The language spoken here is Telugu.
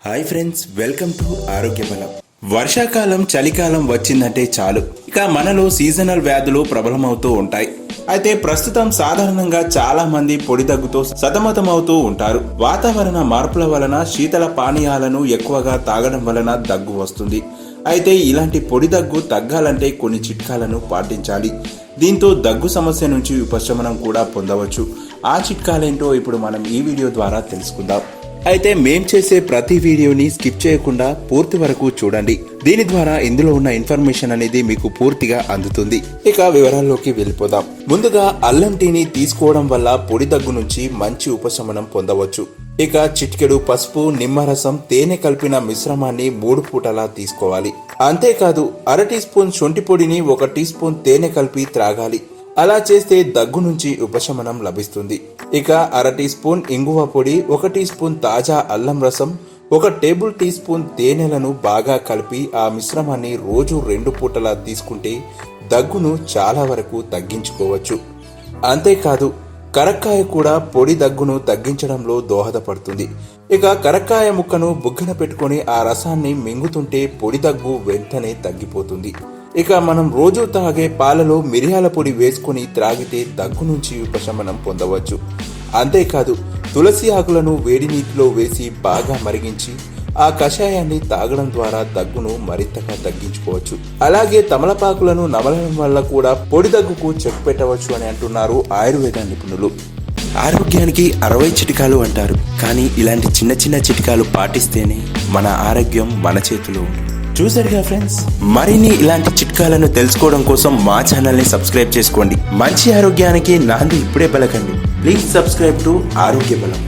హాయ్ ఫ్రెండ్స్, వెల్కమ్ టు ఆరోగ్య బలం. వర్షాకాలం చలికాలం వచ్చిందంటే చాలు ఇక మనలో సీజనల్ వ్యాధులు ప్రబలమవుతూ ఉంటాయి. అయితే ప్రస్తుతం సాధారణంగా చాలా మంది పొడి దగ్గుతో సతమతమవుతూ ఉంటారు. వాతావరణ మార్పుల వలన శీతల పానీయాలను ఎక్కువగా తాగడం వలన దగ్గు వస్తుంది. అయితే ఇలాంటి పొడి దగ్గు తగ్గాలంటే కొన్ని చిట్కాలను పాటించాలి. దీంతో దగ్గు సమస్య నుంచి ఉపశమనం కూడా పొందవచ్చు. ఆ చిట్కాలేంటో ఇప్పుడు మనం ఈ వీడియో ద్వారా తెలుసుకుందాం. అయితే మేం చేసే ప్రతి వీడియోని స్కిప్ చేయకుండా పూర్తి వరకు చూడండి. దీని ద్వారా ఇందులో ఉన్న ఇన్ఫర్మేషన్ అనేది మీకు పూర్తిగా అందుతుంది. ఇక వివరాల్లోకి వెళ్ళిపోదాం. ముందుగా అల్లం టీని తీసుకోవడం వల్ల పొడి దగ్గు నుంచి మంచి ఉపశమనం పొందవచ్చు. ఇక చిటికెడు పసుపు, నిమ్మరసం, తేనె కలిపిన మిశ్రమాన్ని 3 పూటలా తీసుకోవాలి. అంతేకాదు అర టీ స్పూన్ శొంఠి పొడిని 1 టీ స్పూన్ తేనె కలిపి త్రాగాలి. అలా చేస్తే దగ్గు నుంచి ఉపశమనం లభిస్తుంది. ఇక అర టీ స్పూన్ ఇంగువ పొడి, 1 టీ స్పూన్ తాజా అల్లం రసం, 1 టేబుల్ టీ స్పూన్ తేనెలను బాగా కలిపి ఆ మిశ్రమాన్ని రోజు 2 పూటలా తీసుకుంటే దగ్గును చాలా వరకు తగ్గించుకోవచ్చు. అంతేకాదు కరక్కాయ కూడా పొడి దగ్గును తగ్గించడంలో దోహదపడుతుంది. ఇక కరక్కాయ ముక్కను బుగ్గన పెట్టుకుని ఆ రసాన్ని మింగుతుంటే పొడి దగ్గు వెంటనే తగ్గిపోతుంది. ఇక మనం రోజు తాగే పాలలో మిరియాల పొడి వేసుకుని త్రాగితే దగ్గు నుంచి ఉపశమనం పొందవచ్చు. అంతేకాదు తులసి ఆకులను వేడి నీటిలో వేసి బాగా మరిగించి ఆ కషాయాన్ని తాగడం ద్వారా దగ్గును మరింతగా తగ్గించుకోవచ్చు. అలాగే తమలపాకులను నమలడం వల్ల కూడా పొడి దగ్గుకు చెక్ పెట్టవచ్చు అని అంటున్నారు ఆయుర్వేద నిపుణులు. ఆరోగ్యానికి 60 చిట్కాలు అంటారు, కానీ ఇలాంటి చిన్న చిన్న చిట్కాలు పాటిస్తేనే మన ఆరోగ్యం మన చేతిలో ఉంటుంది. చూసారుగా ఫ్రెండ్స్, మరిన్ని ఇలాంటి చిట్కాలను తెలుసుకోవడం కోసం మా ఛానల్ని సబ్స్క్రైబ్ చేసుకోండి. మంచి ఆరోగ్యానికి నాంది ఇప్పుడే పలకండి. ప్లీజ్ సబ్స్క్రైబ్ టు ఆరోగ్య బలం.